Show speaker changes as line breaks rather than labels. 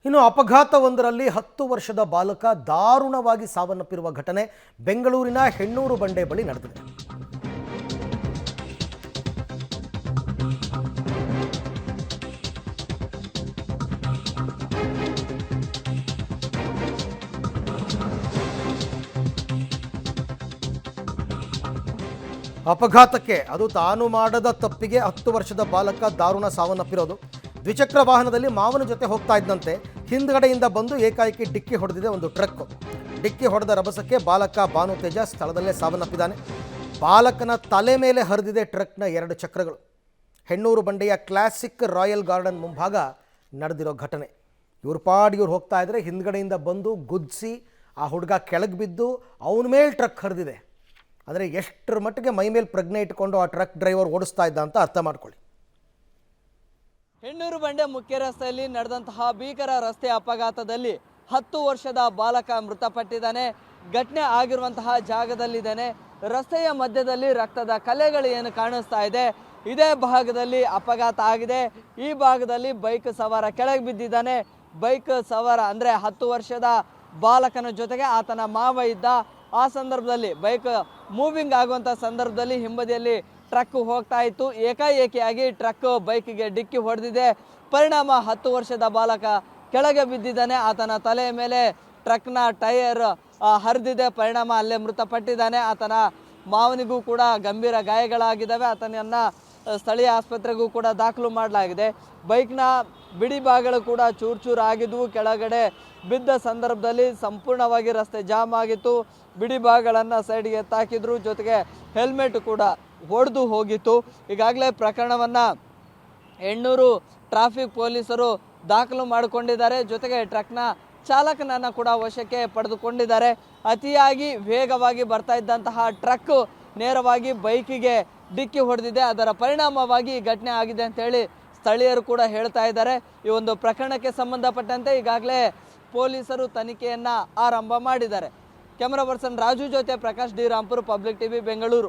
ಇನ್ನು ಅಪಘಾತವೊಂದರಲ್ಲಿ 10 ವರ್ಷದ ಬಾಲಕ ದಾರುಣವಾಗಿ ಸಾವನ್ನಪ್ಪಿರುವ ಘಟನೆ ಬೆಂಗಳೂರಿನ ಹೆಣ್ಣೂರು ಬಂಡೆ ಬಳಿ ನಡೆದಿದೆ. ಅಪಘಾತಕ್ಕೆ ಅದು ತಾನು ಮಾಡದ ತಪ್ಪಿಗೆ 10 ವರ್ಷದ ಬಾಲಕ ದಾರುಣ ಸಾವನ್ನಪ್ಪಿರೋದು. ದ್ವಿಚಕ್ರ ವಾಹನದಲ್ಲಿ ಮಾವನ ಜೊತೆ ಹೋಗ್ತಾ ಇದ್ದಂತೆ ಹಿಂದ್ಗಡೆಯಿಂದ ಬಂದು ಏಕಾಏಕಿ ಡಿಕ್ಕಿ ಹೊಡೆದಿದೆ ಒಂದು ಟ್ರಕ್. ಡಿಕ್ಕಿ ಹೊಡೆದ ರಭಸಕ್ಕೆ ಬಾಲಕ ಭಾನು ತೇಜ ಸ್ಥಳದಲ್ಲೇ ಸಾವನ್ನಪ್ಪಿದ್ದಾನೆ. ಬಾಲಕನ ತಲೆ ಮೇಲೆ ಹರಿದಿದೆ ಟ್ರಕ್ನ 2 ಚಕ್ರಗಳು. ಹೆಣ್ಣೂರು ಬಂಡೆಯ ಕ್ಲಾಸಿಕ್ ರಾಯಲ್ ಗಾರ್ಡನ್ ಮುಂಭಾಗ ನಡೆದಿರೋ ಘಟನೆ. ಇವ್ರು ಹೋಗ್ತಾ ಇದ್ರೆ ಹಿಂದ್ಗಡೆಯಿಂದ ಬಂದು ಗುದ್ದಿಸಿ ಆ ಹುಡುಗ ಕೆಳಗೆ ಬಿದ್ದು ಅವನ ಮೇಲೆ ಟ್ರಕ್ ಹರಿದಿದೆ. ಅಂದರೆ ಎಷ್ಟರ ಮಟ್ಟಿಗೆ ಮೈ ಮೇಲೆ ಪ್ರಜ್ಞೆ ಇಟ್ಕೊಂಡು ಆ ಟ್ರಕ್ ಡ್ರೈವರ್ ಓಡಿಸ್ತಾ ಇದ್ದ ಅಂತ ಅರ್ಥ ಮಾಡ್ಕೊಳ್ಳಿ.
ಹೆಣ್ಣೂರು ಬಂಡೆ ಮುಖ್ಯ ರಸ್ತೆಯಲ್ಲಿ ನಡೆದಂತಹ ಭೀಕರ ರಸ್ತೆ ಅಪಘಾತದಲ್ಲಿ 10 ವರ್ಷದ ಬಾಲಕ ಮೃತಪಟ್ಟಿದ್ದಾನೆ. ಘಟನೆ ಆಗಿರುವಂತಹ ಜಾಗದಲ್ಲಿದ್ದಾನೆ. ರಸ್ತೆಯ ಮಧ್ಯದಲ್ಲಿ ರಕ್ತದ ಕಲೆಗಳು ಏನು ಕಾಣಿಸ್ತಾ ಇದೆ. ಇದೇ ಭಾಗದಲ್ಲಿ ಅಪಘಾತ ಆಗಿದೆ. ಈ ಭಾಗದಲ್ಲಿ ಬೈಕ್ ಸವಾರ ಕೆಳಗೆ ಬಿದ್ದಿದ್ದಾನೆ. ಬೈಕ್ ಸವಾರ ಅಂದರೆ 10 ವರ್ಷದ ಬಾಲಕನ ಜೊತೆಗೆ ಆತನ ಮಾವ ಇದ್ದ. ಆ ಸಂದರ್ಭದಲ್ಲಿ ಬೈಕ್ ಮೂವಿಂಗ್ ಆಗುವಂಥ ಸಂದರ್ಭದಲ್ಲಿ ಹಿಂಬದಿಯಲ್ಲಿ ಟ್ರಕ್ ಹೋಗ್ತಾ ಇತ್ತು. ಏಕಾಏಕಿಯಾಗಿ ಟ್ರಕ್ ಬೈಕಿಗೆ ಡಿಕ್ಕಿ ಹೊಡೆದಿದೆ. ಪರಿಣಾಮ 10 ವರ್ಷದ ಬಾಲಕ ಕೆಳಗೆ ಬಿದ್ದಿದ್ದಾನೆ. ಆತನ ತಲೆಯ ಮೇಲೆ ಟ್ರಕ್ನ ಟೈರ್ ಹರಿದಿದೆ. ಪರಿಣಾಮ ಅಲ್ಲೇ ಮೃತಪಟ್ಟಿದ್ದಾನೆ. ಆತನ ಮಾವನಿಗೂ ಕೂಡ ಗಂಭೀರ ಗಾಯಗಳಾಗಿದ್ದಾವೆ. ಆತನನ್ನು ಸ್ಥಳೀಯ ಆಸ್ಪತ್ರೆಗೂ ಕೂಡ ದಾಖಲು ಮಾಡಲಾಗಿದೆ. ಬೈಕ್ನ ಬಿಡಿ ಭಾಗಗಳು ಕೂಡ ಚೂರು ಆಗಿದ್ವು. ಕೆಳಗಡೆ ಬಿದ್ದ ಸಂದರ್ಭದಲ್ಲಿ ಸಂಪೂರ್ಣವಾಗಿ ರಸ್ತೆ ಜಾಮ್ ಆಗಿತ್ತು. ಬಿಡಿ ಭಾಗಗಳನ್ನು ಸೈಡ್ಗೆ ತಾಕಿದ್ರು. ಜೊತೆಗೆ ಹೆಲ್ಮೆಟ್ ಕೂಡ ಒಡೆದು ಹೋಗಿತ್ತು. ಈಗಾಗಲೇ ಪ್ರಕರಣವನ್ನು ಹೆಣ್ಣೂರು ಟ್ರಾಫಿಕ್ ಪೊಲೀಸರು ದಾಖಲು ಮಾಡಿಕೊಂಡಿದ್ದಾರೆ. ಜೊತೆಗೆ ಟ್ರಕ್ನ ಚಾಲಕನನ್ನು ಕೂಡ ವಶಕ್ಕೆ ಪಡೆದುಕೊಂಡಿದ್ದಾರೆ. ಅತಿಯಾಗಿ ವೇಗವಾಗಿ ಬರ್ತಾ ಇದ್ದಂತಹ ಟ್ರಕ್ ನೇರವಾಗಿ ಬೈಕಿಗೆ ಡಿಕ್ಕಿ ಹೊಡೆದಿದೆ. ಅದರ ಪರಿಣಾಮವಾಗಿ ಈ ಘಟನೆ ಆಗಿದೆ ಅಂತೇಳಿ ಸ್ಥಳೀಯರು ಕೂಡ ಹೇಳ್ತಾ ಇದ್ದಾರೆ. ಈ ಒಂದು ಪ್ರಕರಣಕ್ಕೆ ಸಂಬಂಧಪಟ್ಟಂತೆ ಈಗಾಗಲೇ ಪೊಲೀಸರು ತನಿಖೆಯನ್ನು ಆರಂಭ ಮಾಡಿದ್ದಾರೆ. ಕ್ಯಾಮರಾ ಪರ್ಸನ್ ರಾಜು ಜೊತೆ Prakash D Rampur, public TV, Bengaluru.